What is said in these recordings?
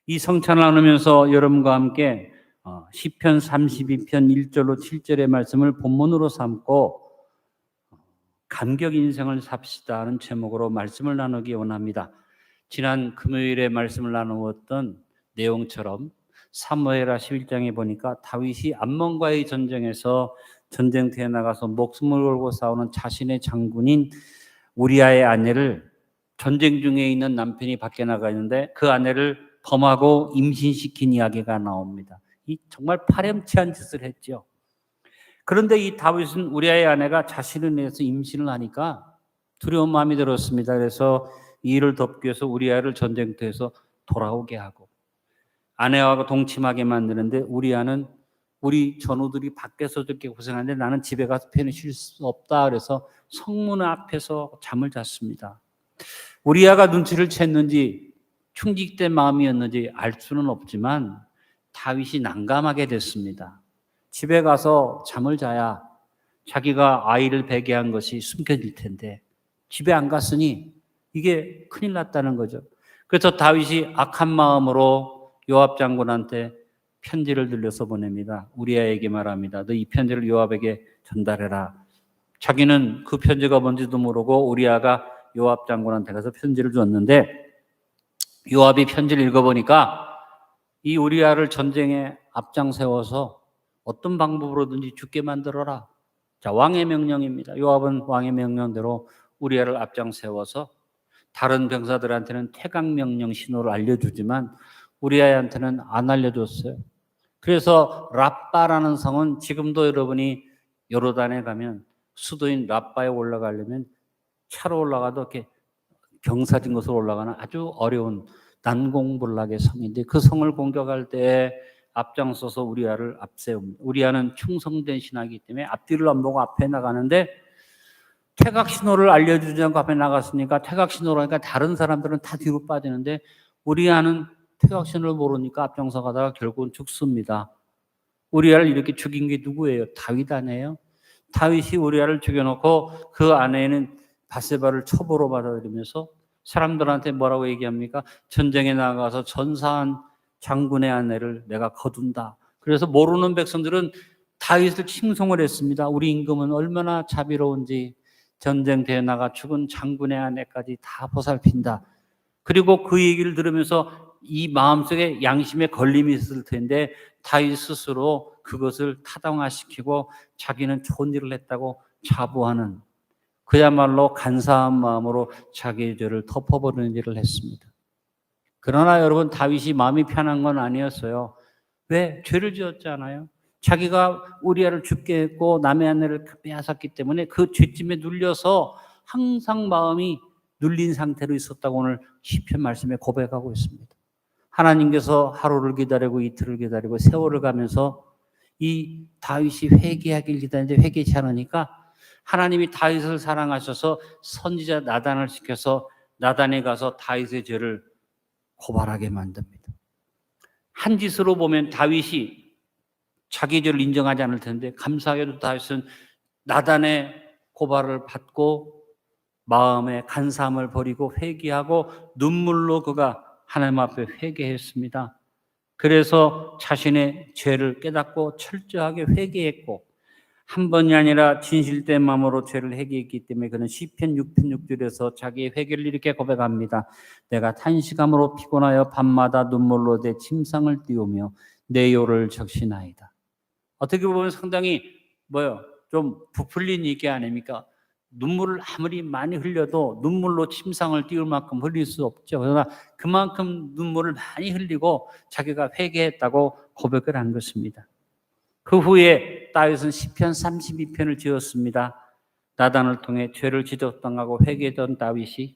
이 성찬을 나누면서 여러분과 함께 시편 32편 1절로 7절의 말씀을 본문으로 삼고 감격 인생을 삽시다 하는 제목으로 말씀을 나누기 원합니다. 지난 금요일에 말씀을 나누었던 내용처럼 사무엘하 11장에 보니까 다윗이 암몬과의 전쟁에서 전쟁터에 나가서 목숨을 걸고 싸우는 자신의 장군인 우리아의 아내를 전쟁 중에 있는 남편이 밖에 나가 있는데 그 아내를 범하고 임신시킨 이야기가 나옵니다. 이 정말 파렴치한 짓을 했죠. 그런데 이 다윗은 우리아의 아내가 자신을 위해서 임신을 하니까 두려운 마음이 들었습니다. 그래서 이 일을 덮기 위해서 우리아를 전쟁터에서 돌아오게 하고 아내와 동침하게 만드는데 우리아는 우리 전우들이 밖에서 저렇게 고생하는데 나는 집에 가서 편히 쉴 수 없다. 그래서 성문 앞에서 잠을 잤습니다. 우리아가 눈치를 챘는지 충직된 마음이었는지 알 수는 없지만 다윗이 난감하게 됐습니다. 집에 가서 잠을 자야 자기가 아이를 베게 한 것이 숨겨질 텐데 집에 안 갔으니 이게 큰일 났다는 거죠. 그래서 다윗이 악한 마음으로 요압 장군한테 편지를 들려서 보냅니다. 우리아에게 말합니다. 너 이 편지를 요압에게 전달해라. 자기는 그 편지가 뭔지도 모르고 우리아가 요압 장군한테 가서 편지를 줬는데 요압이 편지를 읽어보니까 이 우리아를 전쟁에 앞장 세워서 어떤 방법으로든지 죽게 만들어라. 자, 왕의 명령입니다. 요압은 왕의 명령대로 우리아를 앞장 세워서 다른 병사들한테는 퇴각 명령 신호를 알려주지만 우리아한테는 안 알려줬어요. 그래서 랍바라는 성은 지금도 여러분이 요르단에 가면 수도인 랍바에 올라가려면 차로 올라가도 이렇게 경사진 곳으로 올라가는 아주 어려운 난공불락의 성인데 그 성을 공격할 때 앞장서서 우리아를 앞세웁니다. 우리아는 충성된 신하이기 때문에 앞뒤를 안 보고 앞에 나가는데 퇴각 신호를 알려주지 않고 앞에 나갔으니까 퇴각 신호를 하니까 다른 사람들은 다 뒤로 빠지는데 우리아는 퇴각 신호를 모르니까 앞장서 가다가 결국은 죽습니다. 우리아를 이렇게 죽인 게 누구예요? 다윗 아니에요? 다윗이 우리아를 죽여놓고 그 아내는 바세바를 첩으로 받아들이면서 사람들한테 뭐라고 얘기합니까? 전쟁에 나가서 전사한 장군의 아내를 내가 거둔다. 그래서 모르는 백성들은 다윗을 칭송을 했습니다. 우리 임금은 얼마나 자비로운지 전쟁터에 나가 죽은 장군의 아내까지 다 보살핀다. 그리고 그 얘기를 들으면서 이 마음속에 양심의 걸림이 있을 텐데 다윗 스스로 그것을 타당화시키고 자기는 좋은 일을 했다고 자부하는 그야말로 간사한 마음으로 자기의 죄를 덮어버리는 일을 했습니다. 그러나 여러분 다윗이 마음이 편한 건 아니었어요. 왜? 죄를 지었잖아요. 자기가 우리아를 죽게 했고 남의 아내를 빼앗았기 때문에 그 죄짐에 눌려서 항상 마음이 눌린 상태로 있었다고 오늘 시편 말씀에 고백하고 있습니다. 하나님께서 하루를 기다리고 이틀을 기다리고 세월을 가면서 이 다윗이 회개하길 기다리는데 회개치 않으니까 하나님이 다윗을 사랑하셔서 선지자 나단을 시켜서 나단에 가서 다윗의 죄를 고발하게 만듭니다. 한 짓으로 보면 다윗이 자기 죄를 인정하지 않을 텐데 감사하게도 다윗은 나단의 고발을 받고 마음의 간사함을 버리고 회개하고 눈물로 그가 하나님 앞에 회개했습니다. 그래서 자신의 죄를 깨닫고 철저하게 회개했고 한 번이 아니라 진실된 마음으로 죄를 회개했기 때문에 그는 시편 6편 6절에서 자기의 회개를 이렇게 고백합니다. 내가 탄식함으로 피곤하여 밤마다 눈물로 내 침상을 띄우며 내 요를 적시나이다. 어떻게 보면 상당히 좀 부풀린 얘기 아닙니까? 눈물을 아무리 많이 흘려도 눈물로 침상을 띄울 만큼 흘릴 수 없죠. 그러나 그만큼 눈물을 많이 흘리고 자기가 회개했다고 고백을 한 것입니다. 그 후에 다윗은 시편 32편을 지었습니다. 나단을 통해 죄를 지적당하고 회개했던 다윗이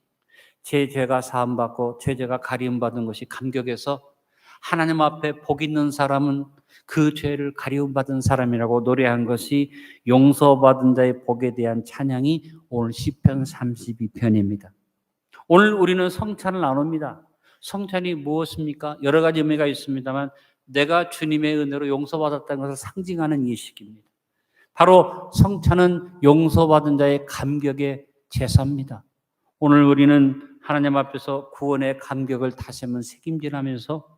제 죄가 사함받고 제 죄가 가리움받은 것이 감격해서 하나님 앞에 복 있는 사람은 그 죄를 가리움받은 사람이라고 노래한 것이 용서받은 자의 복에 대한 찬양이 오늘 시편 32편입니다. 오늘 우리는 성찬을 나눕니다. 성찬이 무엇입니까? 여러 가지 의미가 있습니다만 내가 주님의 은혜로 용서받았다는 것을 상징하는 예식입니다. 바로 성찬은 용서받은 자의 감격의 제사입니다. 오늘 우리는 하나님 앞에서 구원의 감격을 다시 한번 새김질하면서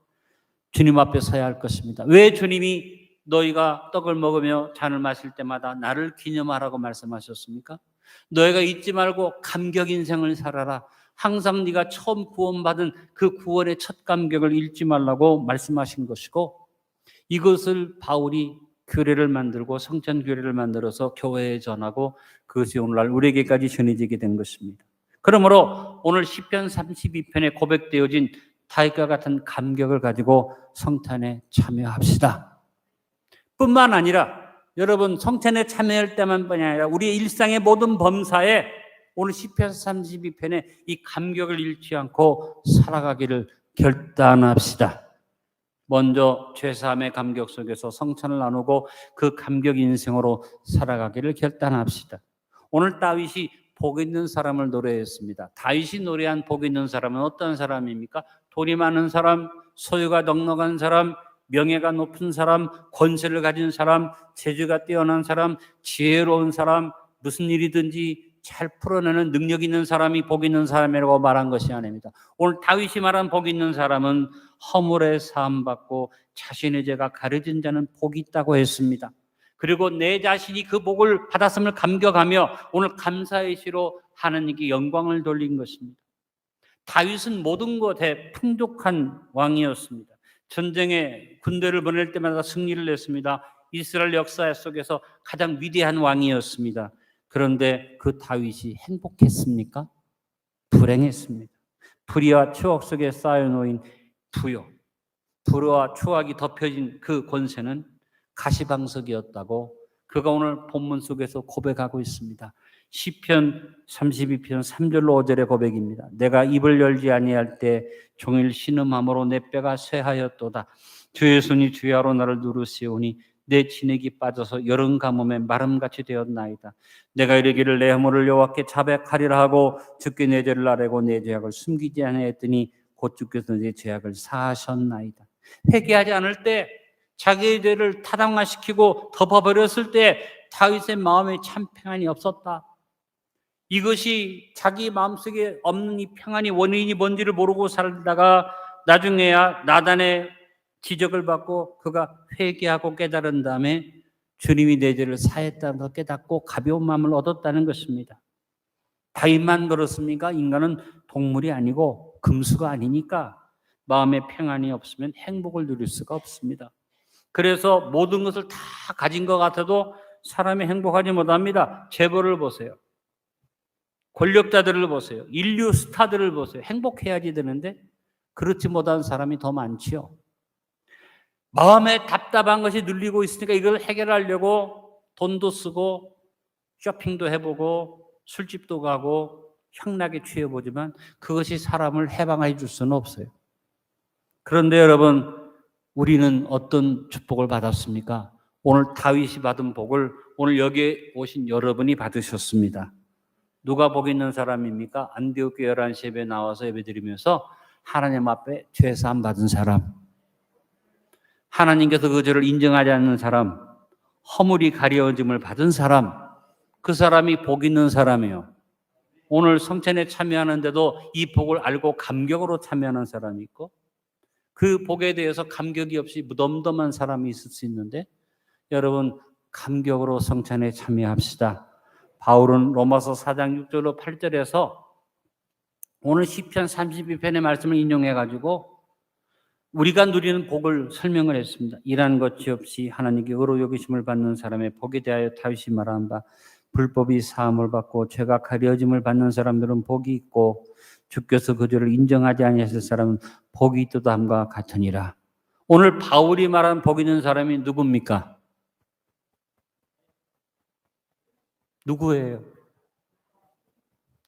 주님 앞에 서야 할 것입니다. 왜 주님이 너희가 떡을 먹으며 잔을 마실 때마다 나를 기념하라고 말씀하셨습니까? 너희가 잊지 말고 감격 인생을 살아라. 항상 네가 처음 구원받은 그 구원의 첫 감격을 잃지 말라고 말씀하신 것이고, 이것을 바울이 교회를 만들고 성찬 교회를 만들어서 교회에 전하고 그것이 오늘날 우리에게까지 전해지게 된 것입니다. 그러므로 오늘 시편 32편에 고백되어진 다윗과 같은 감격을 가지고 성찬에 참여합시다. 뿐만 아니라 여러분, 성찬에 참여할 때만뿐이 아니라 우리의 일상의 모든 범사에 오늘 시편 32편에 이 감격을 잃지 않고 살아가기를 결단합시다. 먼저 죄사함의 감격 속에서 성찬을 나누고 그 감격 인생으로 살아가기를 결단합시다. 오늘 다윗이 복 있는 사람을 노래했습니다. 다윗이 노래한 복 있는 사람은 어떤 사람입니까? 돈이 많은 사람, 소유가 넉넉한 사람, 명예가 높은 사람, 권세를 가진 사람, 재주가 뛰어난 사람, 지혜로운 사람, 무슨 일이든지 잘 풀어내는 능력 있는 사람이 복 있는 사람이라고 말한 것이 아닙니다. 오늘 다윗이 말한 복 있는 사람은 허물에 사함받고 자신의 죄가 가려진 자는 복이 있다고 했습니다. 그리고 내 자신이 그 복을 받았음을 감격하며 오늘 감사의 시로 하나님께 영광을 돌린 것입니다. 다윗은 모든 것에 풍족한 왕이었습니다. 전쟁에 군대를 보낼 때마다 승리를 냈습니다. 이스라엘 역사 속에서 가장 위대한 왕이었습니다. 그런데 그 다윗이 행복했습니까? 불행했습니다. 불의와 추억 속에 쌓여놓인 부요, 불의와 추억이 덮여진 그 권세는 가시방석이었다고 그가 오늘 본문 속에서 고백하고 있습니다. 시편 32편 3절로 5절의 고백입니다. 내가 입을 열지 아니할 때 종일 신음함으로 내 뼈가 쇠하였도다. 주의 손이 주야로 나를 누르시오니 내 진액이 빠져서 여름 가뭄에 마름같이 되었나이다. 내가 이르기를 내 허물을 여호와께 자백하리라 하고 주께 내 죄를 아뢰고 내 죄악을 숨기지 아니하였더니 곧 주께서 내 죄악을 사하셨나이다. 회개하지 않을 때 자기의 죄를 타당화시키고 덮어버렸을 때 다윗의 마음에 참 평안이 없었다. 이것이 자기 마음속에 없는 이 평안이 원인이 뭔지를 모르고 살다가 나중에야 나단의 지적을 받고 그가 회개하고 깨달은 다음에 주님이 내 죄를 사했다는 걸 깨닫고 가벼운 마음을 얻었다는 것입니다. 다윗만 그렇습니까? 인간은 동물이 아니고 금수가 아니니까 마음에 평안이 없으면 행복을 누릴 수가 없습니다. 그래서 모든 것을 다 가진 것 같아도 사람이 행복하지 못합니다. 재벌을 보세요. 권력자들을 보세요. 인류 스타들을 보세요. 행복해야지 되는데 그렇지 못한 사람이 더 많지요. 마음에 답답한 것이 눌리고 있으니까 이걸 해결하려고 돈도 쓰고 쇼핑도 해보고 술집도 가고 향락에 취해보지만 그것이 사람을 해방해 줄 수는 없어요. 그런데 여러분, 우리는 어떤 축복을 받았습니까? 오늘 다윗이 받은 복을 오늘 여기에 오신 여러분이 받으셨습니다. 누가 복 있는 사람입니까? 안디옥 교회 11시 예배에 나와서 예배드리면서 하나님 앞에 죄사함 받은 사람, 하나님께서 그 죄를 인정하지 않는 사람, 허물이 가려짐을 받은 사람, 그 사람이 복 있는 사람이에요. 오늘 성찬에 참여하는데도 이 복을 알고 감격으로 참여하는 사람이 있고 그 복에 대해서 감격이 없이 무덤덤한 사람이 있을 수 있는데 여러분, 감격으로 성찬에 참여합시다. 바울은 로마서 4장 6절로 8절에서 오늘 시편 32편의 말씀을 인용해가지고 우리가 누리는 복을 설명을 했습니다. 일한 것이 없이 하나님께 의로 여기심을 받는 사람의 복에 대하여 다윗이 말한 바 불법이 사함을 받고 죄가 가려짐을 받는 사람들은 복이 있고 주께서 그 죄를 인정하지 아니하실 사람은 복이 있도다 함과 같으니라. 오늘 바울이 말한 복 있는 사람이 누굽니까? 누구예요?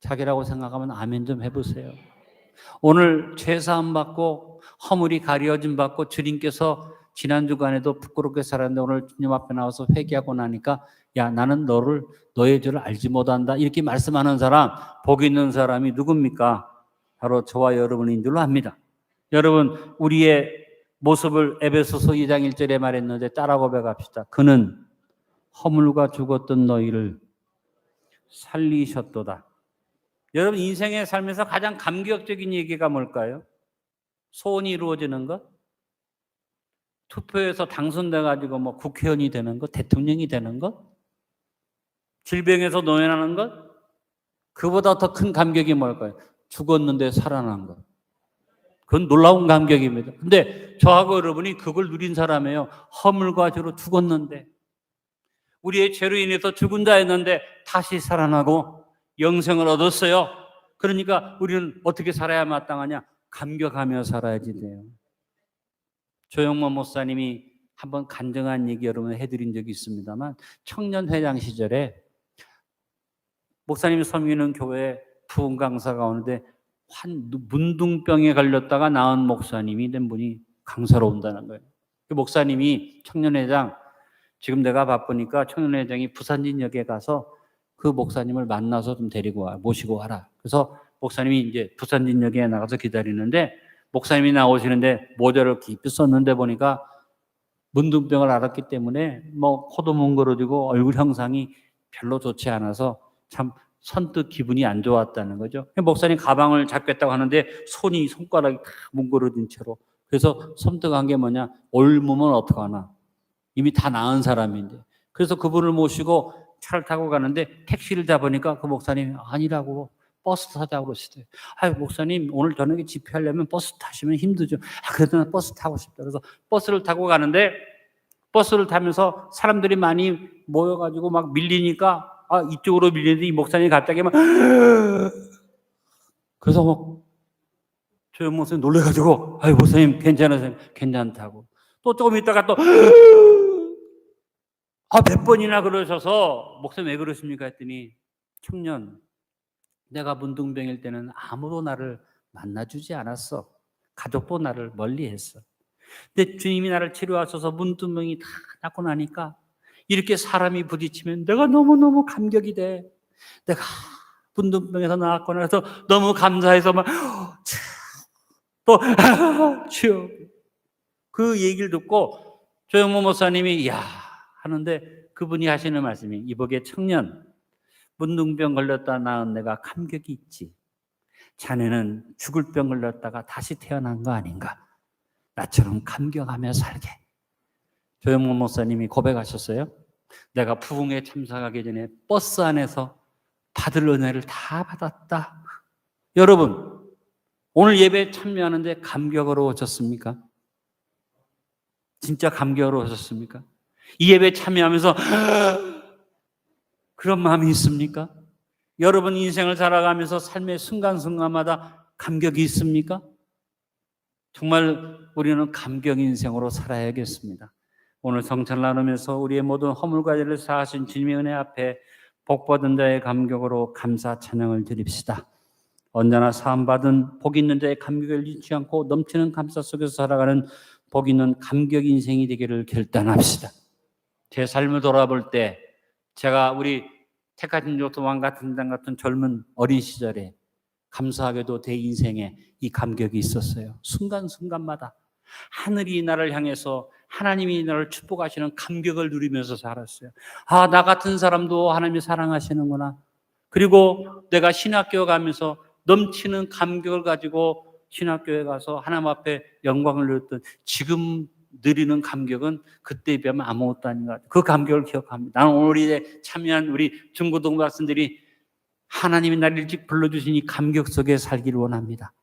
자기라고 생각하면 아멘 좀 해보세요. 오늘 죄사함 받고 허물이 가려짐 받고 주님께서 지난 주간에도 부끄럽게 살았는데 오늘 주님 앞에 나와서 회개하고 나니까 야, 나는 너의 죄를 알지 못한다 이렇게 말씀하는 사람, 복 있는 사람이 누굽니까? 바로 저와 여러분인 줄로 압니다. 여러분, 우리의 모습을 에베소서 2장 1절에 말했는데 따라 고백합시다. 그는 허물과 죽었던 너희를 살리셨도다. 여러분, 인생의 삶에서 가장 감격적인 얘기가 뭘까요? 소원이 이루어지는 것? 투표해서 당선돼 가지고 뭐 국회의원이 되는 것, 대통령이 되는 것, 질병에서 노연하는 것, 그보다 더 큰 감격이 뭘까요? 죽었는데 살아난 것. 그건 놀라운 감격입니다. 근데 저하고 여러분이 그걸 누린 사람이에요. 허물과 죄로 죽었는데, 우리의 죄로 인해서 죽은 자였는데 다시 살아나고 영생을 얻었어요. 그러니까 우리는 어떻게 살아야 마땅하냐? 감격하며 살아야지 돼요. 조영모 목사님이 한번 간증한 얘기 여러분 해드린 적이 있습니다만, 청년회장 시절에 목사님이 섬기는 교회에 부흥 강사가 오는데 문둥병에 걸렸다가 나은 목사님이 된 분이 강사로 온다는 거예요. 그 목사님이 청년회장, 지금 내가 바쁘니까 청년회장이 부산진역에 가서 그 목사님을 만나서 좀 데리고 와, 모시고 와라. 그래서 목사님이 이제 부산진역에 나가서 기다리는데, 목사님이 나오시는데 모자를 깊이 썼는데 보니까 문둥병을 앓았기 때문에 뭐 코도 뭉그러지고 얼굴 형상이 별로 좋지 않아서 참 선뜻 기분이 안 좋았다는 거죠. 목사님 가방을 잡겠다고 하는데 손가락이 다 뭉그러진 채로. 그래서 섬뜩한 게 뭐냐? 옮으면 어떡하나? 이미 다 나은 사람인데. 그래서 그분을 모시고 차를 타고 가는데 택시를 잡으니까 그 목사님이 아니라고 버스 타자고 그러시대요. 아유, 목사님 오늘 저녁에 집회하려면 버스 타시면 힘들죠. 그래도 난 버스 타고 싶다. 그래서 버스를 타고 가는데, 버스를 타면서 사람들이 많이 모여가지고 막 밀리니까 이쪽으로 밀리는데 이 목사님이 갑자기 막 그래서 막 저 목사님 놀래가지고 아유, 목사님 괜찮으세요? 괜찮다고. 또 조금 있다가 또 몇 번이나 그러셔서 목사님 왜 그러십니까 했더니, 청년, 내가 문둥병일 때는 아무도 나를 만나주지 않았어. 가족도 나를 멀리했어. 근데 주님이 나를 치료하셔서 문둥병이 다 낫고 나니까 이렇게 사람이 부딪히면 내가 너무너무 감격이 돼. 내가 문둥병에서 나았고 나서 너무 감사해서 막 또 주여, 그 얘기를 듣고 조영모 목사님이 야 하는데, 그분이 하시는 말씀이, 이보게 청년, 문둥병 걸렸다 나은 내가 감격이 있지. 자네는 죽을 병 걸렸다가 다시 태어난 거 아닌가? 나처럼 감격하며 살게. 조영모 목사님이 고백하셨어요. 내가 부흥에 참석하기 전에 버스 안에서 받을 은혜를 다 받았다. 여러분, 오늘 예배에 참여하는데 감격으로 오셨습니까? 진짜 감격으로 오셨습니까? 이 예배에 참여하면서 그런 마음이 있습니까? 여러분 인생을 살아가면서 삶의 순간순간마다 감격이 있습니까? 정말 우리는 감격 인생으로 살아야겠습니다. 오늘 성찬을 나누면서 우리의 모든 허물과 죄를 사하신 주님의 은혜 앞에 복받은 자의 감격으로 감사 찬양을 드립시다. 언제나 사함받은 복 있는 자의 감격을 잃지 않고 넘치는 감사 속에서 살아가는 복 있는 감격 인생이 되기를 결단합시다. 제 삶을 돌아볼 때 제가 우리 택하신 요토왕 같은 장 같은 젊은 어린 시절에 감사하게도 내 인생에 이 감격이 있었어요. 순간순간마다 하늘이 나를 향해서 하나님이 나를 축복하시는 감격을 누리면서 살았어요. 나 같은 사람도 하나님이 사랑하시는구나. 그리고 내가 신학교 가면서 넘치는 감격을 가지고 신학교에 가서 하나님 앞에 영광을 누렸던 지금 누리는 감격은 그때에 비하면 아무것도 아닌 것 같아요. 그 감격을 기억합니다. 나는 오늘 참여한 우리 중고등 학생들이 하나님이 나를 일찍 불러주시니 감격 속에 살기를 원합니다.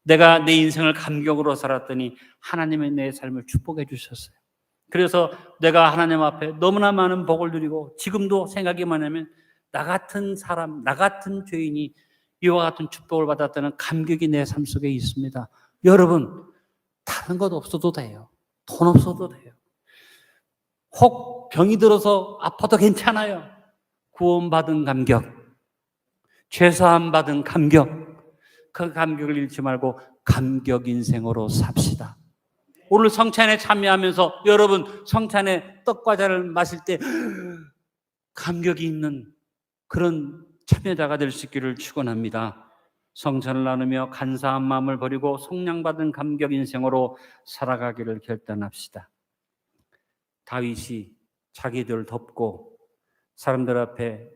내가 내 인생을 감격으로 살았더니 하나님의 내 삶을 축복해 주셨어요. 그래서 내가 하나님 앞에 너무나 많은 복을 누리고 지금도 생각이만 하면 나 같은 사람, 나 같은 죄인이 이와 같은 축복을 받았다는 감격이 내 삶 속에 있습니다. 여러분, 다른 것 없어도 돼요. 돈 없어도 돼요. 혹 병이 들어서 아파도 괜찮아요. 구원받은 감격, 죄사함 받은 감격, 그 감격을 잃지 말고 감격 인생으로 삽시다. 오늘 성찬에 참여하면서 여러분 성찬에 떡과자를 마실 때 감격이 있는 그런 참여자가 될 수 있기를 축원합니다. 성찬을 나누며 간사한 마음을 버리고 속량받은 감격 인생으로 살아가기를 결단합시다. 다윗이 자기들 덮고 사람들 앞에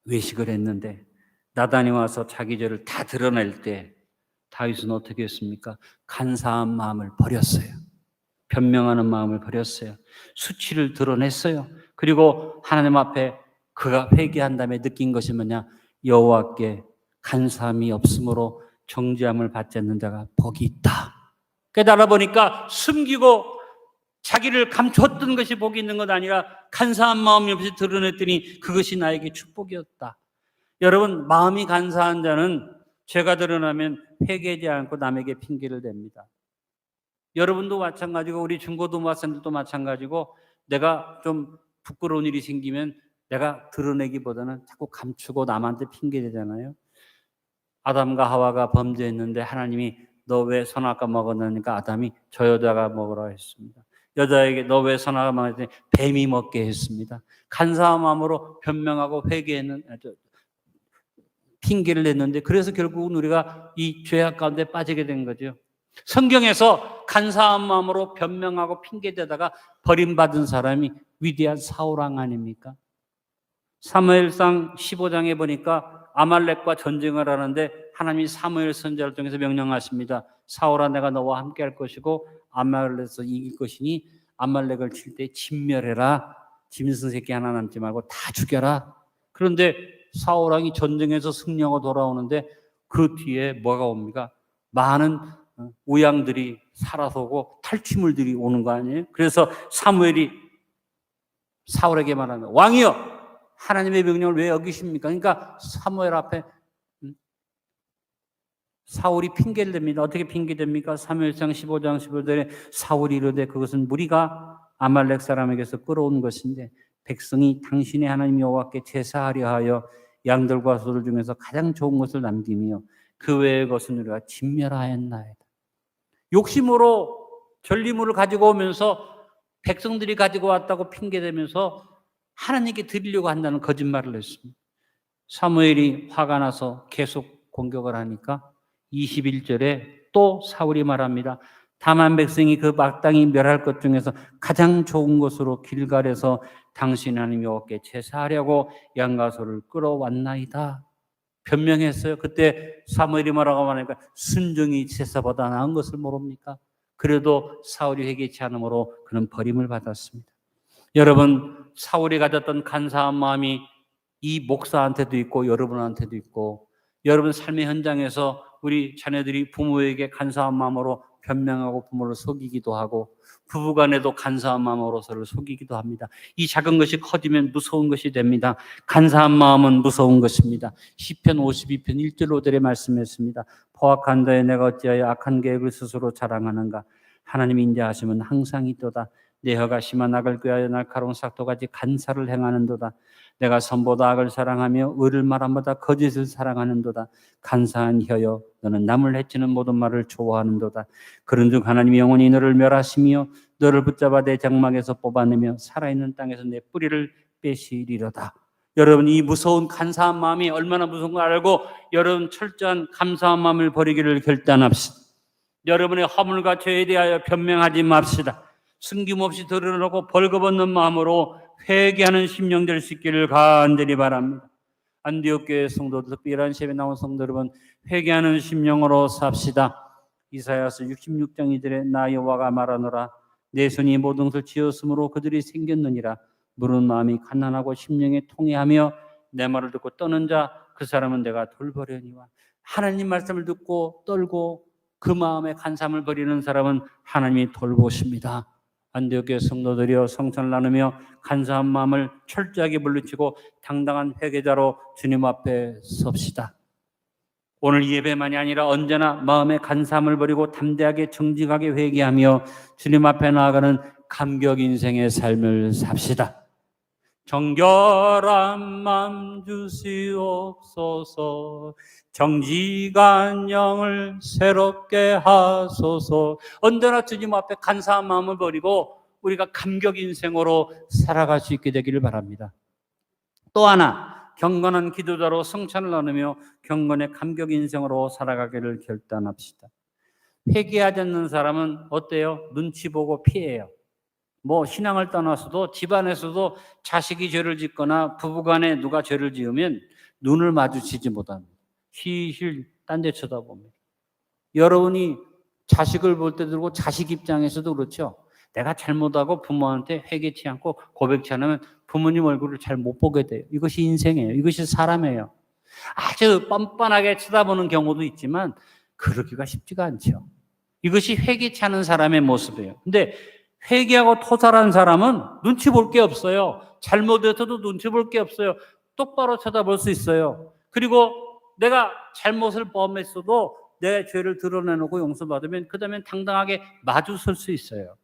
외식을 했는데 나단이 와서 자기 죄를 다 드러낼 때 다윗은 어떻게 했습니까? 간사한 마음을 버렸어요. 변명하는 마음을 버렸어요. 수치를 드러냈어요. 그리고 하나님 앞에 그가 회개한 다음에 느낀 것이 뭐냐? 여호와께 간사함이 없으므로 정죄함을 받지 않는 자가 복이 있다. 깨달아 보니까 숨기고 자기를 감췄던 것이 복이 있는 것 아니라 간사한 마음이 없이 드러냈더니 그것이 나에게 축복이었다. 여러분, 마음이 간사한 자는 죄가 드러나면 회개하지 않고 남에게 핑계를 댑니다. 여러분도 마찬가지고 우리 중고등학생들도 마찬가지고 내가 좀 부끄러운 일이 생기면 내가 드러내기보다는 자꾸 감추고 남한테 핑계대잖아요. 아담과 하와가 범죄했는데 하나님이 너 왜 선악과 먹었느니까 아담이 저 여자가 먹으라 했습니다. 여자에게 너 왜 선악과 먹었더니 뱀이 먹게 했습니다. 간사한 마음으로 변명하고 회개했는 핑계를 냈는데 그래서 결국은 우리가 이 죄악 가운데 빠지게 된 거죠. 성경에서 간사한 마음으로 변명하고 핑계대다가 버림받은 사람이 위대한 사울왕 아닙니까? 사무엘상 15장에 보니까 아말렉과 전쟁을 하는데 하나님이 사무엘 선지자를 통해서 명령하십니다. 사울아, 내가 너와 함께 할 것이고 아말렉에서 이길 것이니 아말렉을 칠 때 진멸해라. 짐승 새끼 하나 남지 말고 다 죽여라. 그런데 사울왕이 전쟁에서 승리하고 돌아오는데 그 뒤에 뭐가 옵니까? 많은 우양들이 살아서고 탈취물들이 오는 거 아니에요? 그래서 사무엘이 사울에게 말하는 왕이여, 하나님의 명령을 왜 어기십니까? 그러니까 사무엘 앞에 사울이 핑계를 댑니다. 어떻게 핑계댑니까? 사무엘상 15장 15절에 사울이 이르되 그것은 무리가 아말렉 사람에게서 끌어온 것인데 백성이 당신의 하나님 여호와께 제사하려 하여 양들과 소들 중에서 가장 좋은 것을 남기며 그 외의 것은 우리가 진멸하였나이다. 욕심으로 전리물을 가지고 오면서 백성들이 가지고 왔다고 핑계대면서 하나님께 드리려고 한다는 거짓말을 했습니다. 사무엘이 화가 나서 계속 공격을 하니까 21절에 또 사울이 말합니다. 다만 백성이 그 마땅히 멸할 것 중에서 가장 좋은 것으로 길갈에서 당신 하나님 여호와께 제사하려고 양과 소를 끌어왔나이다. 변명했어요. 그때 사무엘이 뭐라고 하니까 순종이 제사보다 나은 것을 모릅니까? 그래도 사울이 회개치 않으므로 그는 버림을 받았습니다. 여러분, 사울이 가졌던 간사한 마음이 이 목사한테도 있고 여러분한테도 있고, 여러분 삶의 현장에서 우리 자녀들이 부모에게 간사한 마음으로 변명하고 부모를 속이기도 하고 부부간에도 간사한 마음으로 서로 속이기도 합니다. 이 작은 것이 커지면 무서운 것이 됩니다. 간사한 마음은 무서운 것입니다. 시편 52편 1절 5절에 말씀했습니다. 포악한 자에 내가 어찌하여 악한 계획을 스스로 자랑하는가? 하나님이 인자하시면 항상 있도다. 내 혀가 심한 악을 꾀하여 날카로운 삭도같이 간사를 행하는도다. 내가 선보다 악을 사랑하며 의를 말함보다 거짓을 사랑하는도다. 간사한 혀여, 너는 남을 해치는 모든 말을 좋아하는도다. 그런즉 하나님이 영원히 너를 멸하시며 너를 붙잡아 내 장막에서 뽑아내며 살아있는 땅에서 내 뿌리를 빼시리로다. 여러분, 이 무서운 간사한 마음이 얼마나 무서운 걸 알고 여러분 철저한 감사한 마음을 버리기를 결단합시다. 여러분의 허물과 죄에 대하여 변명하지 맙시다. 숨김없이 드러내고 벌거벗는 마음으로 회개하는 심령 될 수 있기를 간절히 바랍니다. 안디옥 교회 성도들, 특별한 시험에 나온 성도 여러분, 회개하는 심령으로 삽시다. 이사야서 66장 2절에 나 여호와가 말하노라. 내 손이 모든 것을 지었으므로 그들이 생겼느니라. 무른 마음이 가난하고 심령이 통회하며 내 말을 듣고 떠는 자 그 사람은 내가 돌보려니와. 하나님 말씀을 듣고 떨고 그 마음에 간삼을 버리는 사람은 하나님이 돌보십니다. 안디옥 교회 성도들이여 성찬을 나누며 간사한 마음을 철저하게 물리치고 당당한 회개자로 주님 앞에 섭시다. 오늘 예배만이 아니라 언제나 마음의 간사함을 버리고 담대하게 정직하게 회개하며 주님 앞에 나아가는 감격 인생의 삶을 삽시다. 정결한 마음 주시옵소서. 정직한 영을 새롭게 하소서. 언제나 주님 앞에 간사한 마음을 버리고 우리가 감격 인생으로 살아갈 수 있게 되기를 바랍니다. 또 하나, 경건한 기도자로 성찬을 나누며 경건의 감격 인생으로 살아가기를 결단합시다. 회개하지 않는 사람은 어때요? 눈치 보고 피해요. 신앙을 떠나서도 집안에서도 자식이 죄를 짓거나 부부간에 누가 죄를 지으면 눈을 마주치지 못합니다. 힐힐 딴 데 쳐다봅니다. 여러분이 자식을 볼 때 들고 자식 입장에서도 그렇죠. 내가 잘못하고 부모한테 회개치 않고 고백치 않으면 부모님 얼굴을 잘 못 보게 돼요. 이것이 인생이에요. 이것이 사람이에요. 아주 뻔뻔하게 쳐다보는 경우도 있지만 그러기가 쉽지가 않죠. 이것이 회개치 않은 사람의 모습이에요. 근데 회개하고 토설한 사람은 눈치 볼 게 없어요. 잘못해서도 눈치 볼 게 없어요. 똑바로 쳐다볼 수 있어요. 그리고 내가 잘못을 범했어도 내 죄를 드러내놓고 용서받으면 그 다음에 당당하게 마주설 수 있어요.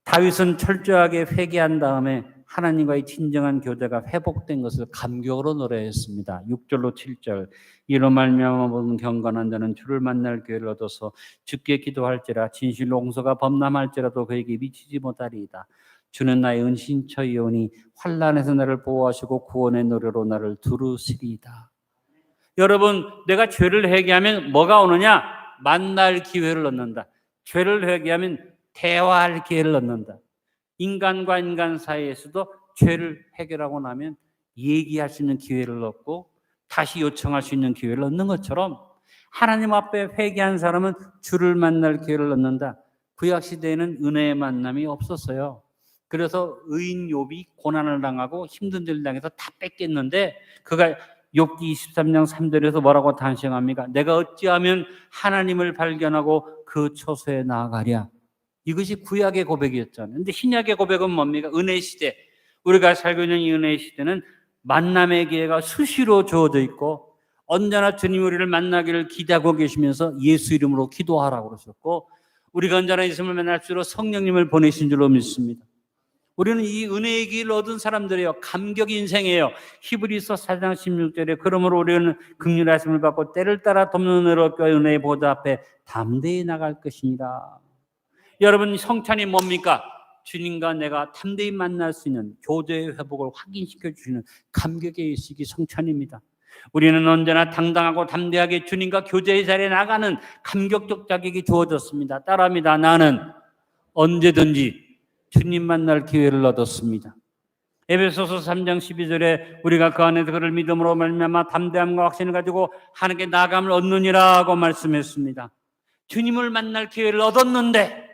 다윗은 철저하게 회개한 다음에 하나님과의 진정한 교제가 회복된 것을 감격으로 노래했습니다. 6절로 7절. 이로 말미암아 모든 경건한 자는 주를 만날 기회를 얻어서 주께 기도할지라 진실로 용서가 범람할지라도 그에게 미치지 못하리이다. 주는 나의 은신처이오니 환난에서 나를 보호하시고 구원의 노래로 나를 두루시리이다. 여러분, 내가 죄를 회개하면 뭐가 오느냐? 만날 기회를 얻는다. 죄를 회개하면 대화할 기회를 얻는다. 인간과 인간 사이에서도 죄를 해결하고 나면 얘기할 수 있는 기회를 얻고 다시 요청할 수 있는 기회를 얻는 것처럼 하나님 앞에 회개한 사람은 주를 만날 기회를 얻는다. 구약시대에는 은혜의 만남이 없었어요. 그래서 의인 욥이 고난을 당하고 힘든 일을 당해서 다 뺏겼는데 그가 욥기 23장 3절에서 뭐라고 단식합니까? 내가 어찌하면 하나님을 발견하고 그 처소에 나아가랴. 이것이 구약의 고백이었잖아요. 근데 신약의 고백은 뭡니까? 은혜 시대. 우리가 살고 있는 이 은혜 시대는 만남의 기회가 수시로 주어져 있고 언제나 주님 우리를 만나기를 기대하고 계시면서 예수 이름으로 기도하라고 그러셨고 우리가 언제나 예수님을 만날수록 성령님을 보내신 줄로 믿습니다. 우리는 이 은혜의 길을 얻은 사람들이에요. 감격 인생이에요. 히브리서 4장 16절에 그러므로 우리는 긍휼하심을 받고 때를 따라 돕는 은혜로 얻고 은혜의 보좌 앞에 담대히 나갈 것이니라. 여러분, 성찬이 뭡니까? 주님과 내가 담대히 만날 수 있는 교제의 회복을 확인시켜 주시는 감격의 의식이 성찬입니다. 우리는 언제나 당당하고 담대하게 주님과 교제의 자리에 나가는 감격적 자격이 주어졌습니다. 따라합니다. 나는 언제든지 주님 만날 기회를 얻었습니다. 에베소서 3장 12절에 우리가 그 안에서 그를 믿음으로 말미암아 담대함과 확신을 가지고 하나님께 나아감을 얻느니라고 말씀했습니다. 주님을 만날 기회를 얻었는데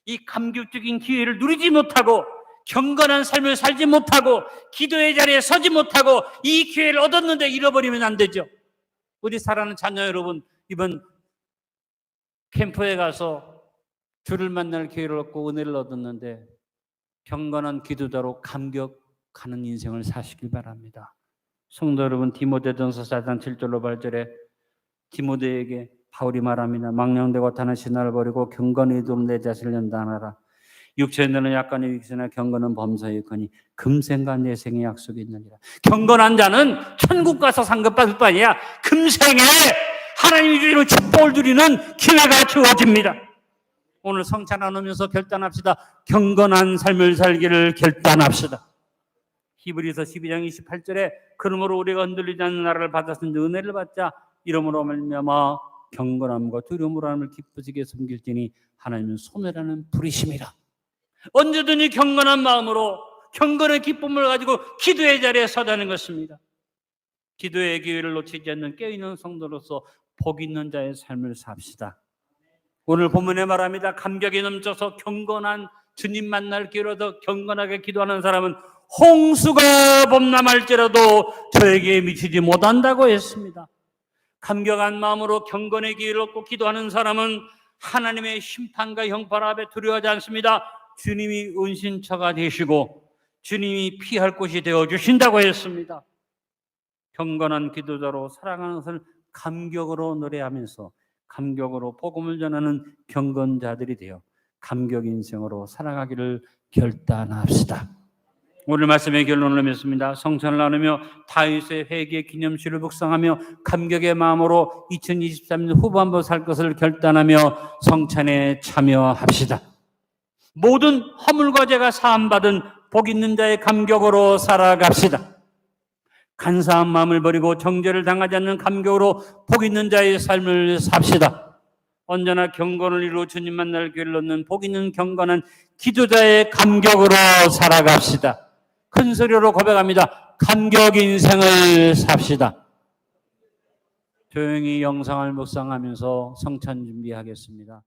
이 감격적인 기회를 누리지 못하고 경건한 삶을 살지 못하고 기도의 자리에 서지 못하고 이 기회를 얻었는데 잃어버리면 안 되죠. 우리 사랑하는 자녀 여러분, 이번 캠프에 가서 주를 만날 기회를 얻고 은혜를 얻었는데 경건한 기도자로 감격하는 인생을 사시길 바랍니다. 성도 여러분, 디모데전서 4장 7절로 8절에 디모데에게 바울이 말합니다. 망령되고 타는 신화를 버리고 경건히 좀 내 자신을 연단하라. 육체의 너는 약간의 위기나 경건은 범사이거니 금생과 내생의 약속이 있느니라. 경건한 자는 천국 가서 상급받을 거 아니야. 금생에 하나님이 주시는 축복을 누리는 기회가 주어집니다. 오늘 성찬 나누면서 결단합시다. 경건한 삶을 살기를 결단합시다. 히브리서 12장 28절에 그러므로 우리가 흔들리지 않는 나라를 받았으니 은혜를 받자. 이러므로 말미암아 경건함과 두려움으로 하나님을 기쁘시게 섬길지니 하나님은 소멸하는 불이심이라. 언제든지 경건한 마음으로 경건의 기쁨을 가지고 기도의 자리에 서자는 것입니다. 기도의 기회를 놓치지 않는 깨어있는 성도로서 복 있는 자의 삶을 삽시다. 오늘 본문에 말합니다. 감격이 넘쳐서 경건한 주님 만날 기회를 얻어 경건하게 기도하는 사람은 홍수가 범람할지라도 저에게 미치지 못한다고 했습니다. 감격한 마음으로 경건의 기회를 얻고 기도하는 사람은 하나님의 심판과 형벌 앞에 두려워하지 않습니다. 주님이 은신처가 되시고 주님이 피할 곳이 되어주신다고 했습니다. 경건한 기도자로 살아가는 것을 감격으로 노래하면서 감격으로 복음을 전하는 경건자들이 되어 감격 인생으로 살아가기를 결단합시다. 오늘 말씀의 결론을 맺습니다. 성찬을 나누며 다윗의 회개 기념식을 묵상하며 감격의 마음으로 2023년 후반부 살 것을 결단하며 성찬에 참여합시다. 모든 허물과 죄가 사함받은 복 있는 자의 감격으로 살아갑시다. 간사한 마음을 버리고 정죄를 당하지 않는 감격으로 복 있는 자의 삶을 삽시다. 언제나 경건을 이루어 주님 만날 기회를 얻는 복 있는 경건한 기도자의 감격으로 살아갑시다. 큰 소리로 고백합니다. 감격 인생을 삽시다. 조용히 영상을 묵상하면서 성찬 준비하겠습니다.